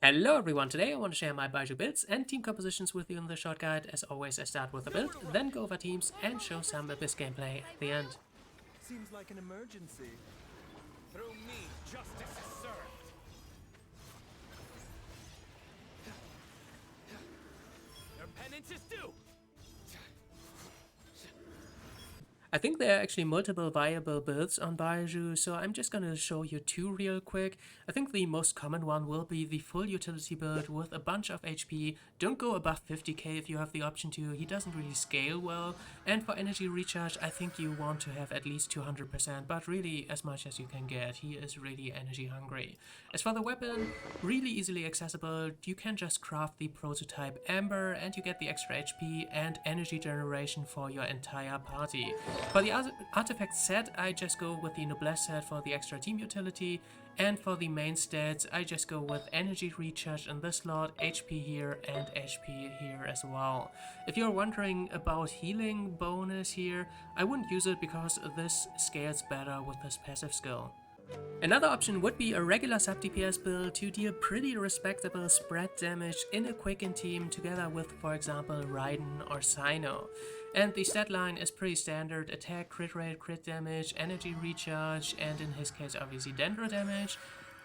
Hello everyone, today I want to share my Baizhu builds and team compositions with you in the short guide. As always, I start with a build, then go over teams and show some Abyss gameplay at the end. Seems like an emergency. Through me, justice is served. Your penance is due. I think there are actually multiple viable builds on Baizhu, so I'm just gonna show you two real quick. I think the most common one will be the full utility build with a bunch of HP. Don't go above 50k if you have the option to, he doesn't really scale well. And for energy recharge, I think you want to have at least 200%, but really as much as you can get. He is really energy hungry. As for the weapon, really easily accessible. You can just craft the prototype Amber and you get the extra HP and energy generation for your entire party. For the artifact set, I just go with the Noblesse set for the extra team utility, and for the main stats, I just go with energy recharge in this slot, HP here, and HP here as well. If you're wondering about healing bonus here, I wouldn't use it because this scales better with this passive skill. Another option would be a regular sub-DPS build to deal pretty respectable spread damage in a quicken team together with, for example, Raiden or Cyno. And the stat line is pretty standard: attack, crit rate, crit damage, energy recharge, and in his case obviously dendro damage.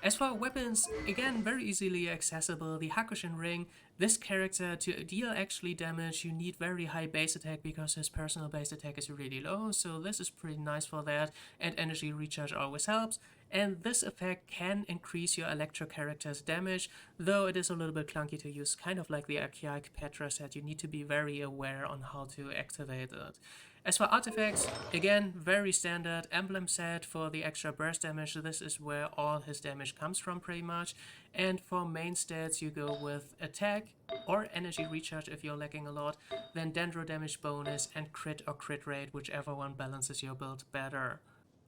As for weapons, again very easily accessible, the Hakushin ring. This character, to deal actually damage, you need very high base attack because his personal base attack is really low, so this is pretty nice for that, and energy recharge always helps. And this effect can increase your electro character's damage, though it is a little bit clunky to use, kind of like the Archaic Petra set. You need to be very aware on how to activate it. As for artifacts, again, very standard emblem set for the extra burst damage. This is where all his damage comes from pretty much. And for main stats, you go with attack or energy recharge if you're lacking a lot, then dendro damage bonus and crit or crit rate, whichever one balances your build better.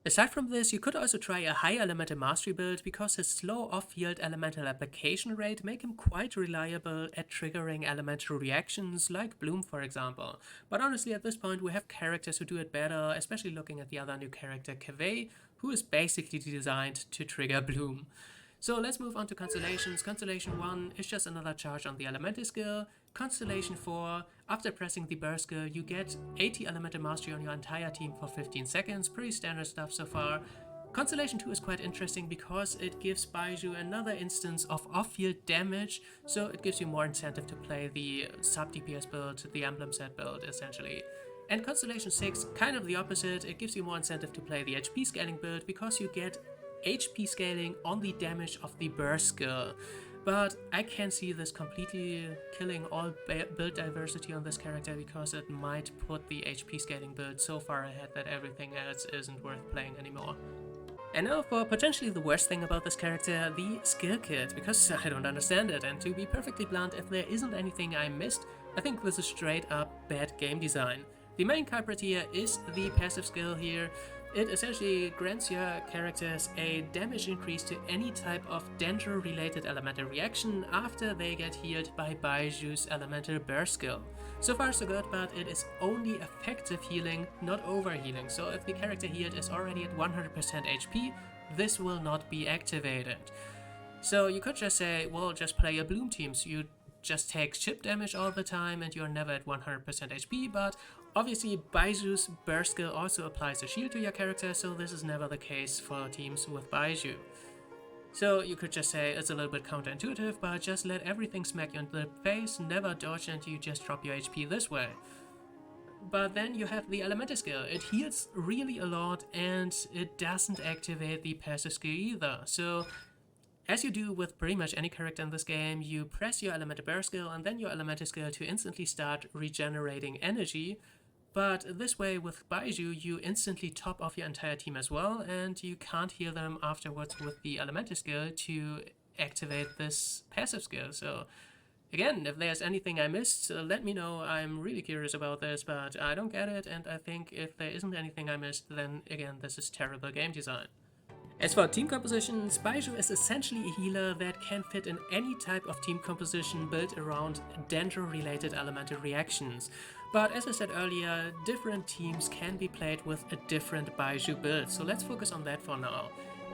Aside from this, you could also try a high elemental mastery build because his slow off-field elemental application rate make him quite reliable at triggering elemental reactions like Bloom for example. But honestly at this point we have characters who do it better, especially looking at the other new character Kaveh, who is basically designed to trigger Bloom. So let's move on to Constellations. Constellation 1 is just another charge on the Elemental skill. Constellation 4, after pressing the burst skill, you get 80 Elemental Mastery on your entire team for 15 seconds. Pretty standard stuff so far. Constellation 2 is quite interesting because it gives Baizhu another instance of off-field damage, so it gives you more incentive to play the sub-DPS build, the emblem set build essentially. And Constellation 6, kind of the opposite. It gives you more incentive to play the HP scaling build because you get HP scaling on the damage of the burst skill. But I can see this completely killing all build diversity on this character because it might put the HP scaling build so far ahead that everything else isn't worth playing anymore. And now for potentially the worst thing about this character, the skill kit, because I don't understand it, and to be perfectly blunt, if there isn't anything I missed, I think this is straight up bad game design. The main culprit here is the passive skill here. It essentially grants your characters a damage increase to any type of dendro related elemental reaction after they get healed by Baizhu's elemental burst skill. So far so good, but it is only effective healing, not overhealing. So if the character healed is already at 100% HP, this will not be activated. So you could just say, well, just play your Bloom teams. You just take chip damage all the time and you're never at 100% HP, but obviously Baizhu's burst skill also applies a shield to your character, so this is never the case for teams with Baizhu. So you could just say it's a little bit counterintuitive, but just let everything smack you in the face, never dodge, and you just drop your HP this way. But then you have the elemental skill. It heals really a lot and it doesn't activate the passive skill either. So as you do with pretty much any character in this game, you press your elemental burst skill and then your elemental skill to instantly start regenerating energy. But this way with Baizhu, you instantly top off your entire team as well, and you can't heal them afterwards with the elemental skill to activate this passive skill. So again, if there's anything I missed, let me know. I'm really curious about this, but I don't get it, and I think if there isn't anything I missed, then again, this is terrible game design. As for team compositions, Baizhu is essentially a healer that can fit in any type of team composition built around dendro-related elemental reactions. But as I said earlier, different teams can be played with a different Baizhu build, so let's focus on that for now.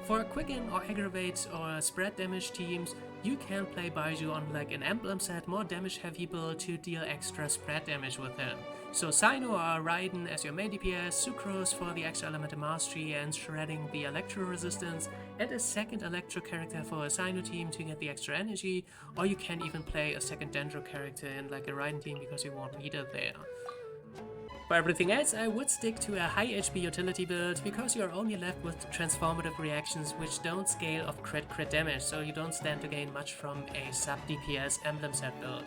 For quicken or aggravate or spread damage teams, you can play Baizhu on like an emblem set, more damage heavy build to deal extra spread damage with him. So Sino or Raiden as your main DPS, Sucrose for the extra elemental mastery and shredding the electro resistance, and a second electro character for a Sino team to get the extra energy, or you can even play a second Dendro character in like a Raiden team because you won't need it there. For everything else, I would stick to a high HP utility build because you're only left with transformative reactions which don't scale of crit damage, so you don't stand to gain much from a sub DPS emblem set build.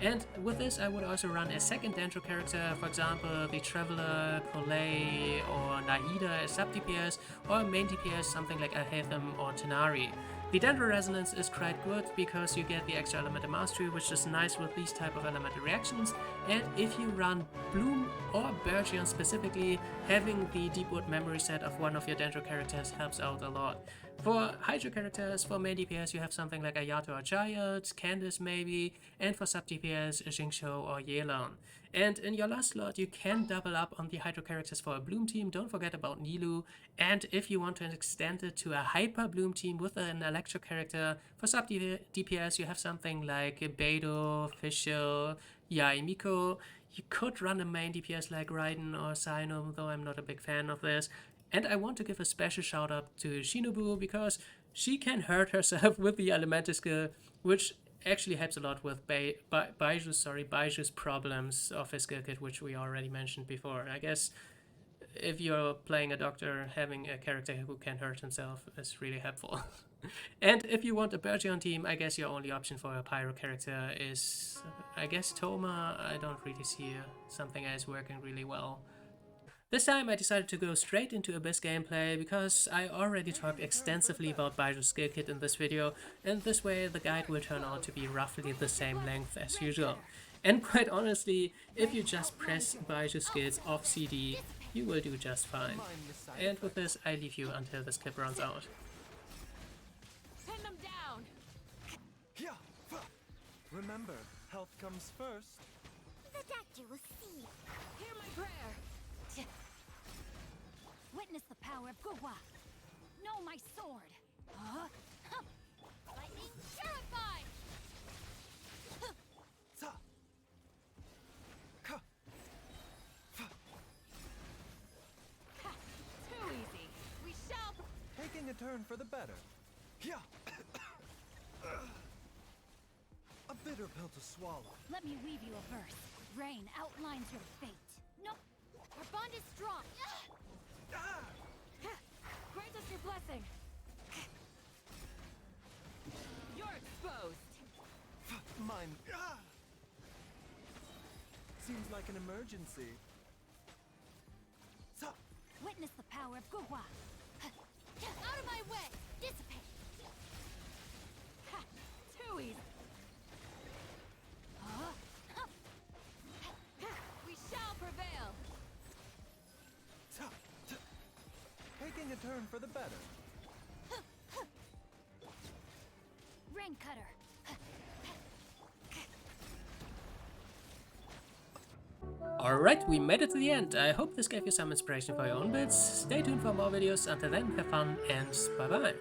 And with this I would also run a second Dendro character, for example the Traveler, Kolei or Nahida as sub DPS, or main DPS something like Alhaitham or Tenari. The Dendro Resonance is quite good because you get the extra elemental mastery, which is nice with these type of elemental reactions, and if you run Bloom or Bergion specifically, having the Deepwood memory set of one of your Dendro characters helps out a lot. For Hydro characters, for main DPS you have something like Ayato or Giant, Candice maybe, and for sub DPS Jingshou or Yelan. And in your last slot you can double up on the Hydro characters for a Bloom team, don't forget about Nilou, and if you want to extend it to a Hyper Bloom team with an Electro character, for sub DPS you have something like Beidou, Fischl, Yaimiko. You could run a main DPS like Raiden or Sino, though I'm not a big fan of this. And I want to give a special shout out to Shinobu because she can hurt herself with the Elemental skill, which actually helps a lot with Baiju's problems of his skill kit, which we already mentioned before. I guess if you're playing a doctor, having a character who can hurt himself is really helpful. And if you want a Bergion team, I guess your only option for a Pyro character is, I guess, Toma. I don't really see something else working really well. This time I decided to go straight into Abyss gameplay because I already talked extensively about Baiju's skill kit in this video, and this way the guide will turn out to be roughly the same length as usual. And quite honestly, if you just press Baiju's skills off CD, you will do just fine. And with this I leave you until this clip runs out. Pin them down! Remember, health comes first. Hear my prayer! Witness the power of Guwa! Know my sword! Lightning purified! Ta. Ka. Fa. Too easy! We shall... Taking a turn for the better. Yeah. A bitter pill to swallow. Let me weave you a verse. Rain outlines your fate. No! Our bond is strong! Grant us your blessing! You're exposed! Mine. Seems like an emergency. Ta. Witness the power of Guwa! Out of my way! Dissipate! Too easy! We shall prevail! Ta. Ta. Taking a turn for the better. Rain cutter! Alright, we made it to the end. I hope this gave you some inspiration for your own builds. Stay tuned for more videos. Until then, have fun and bye bye.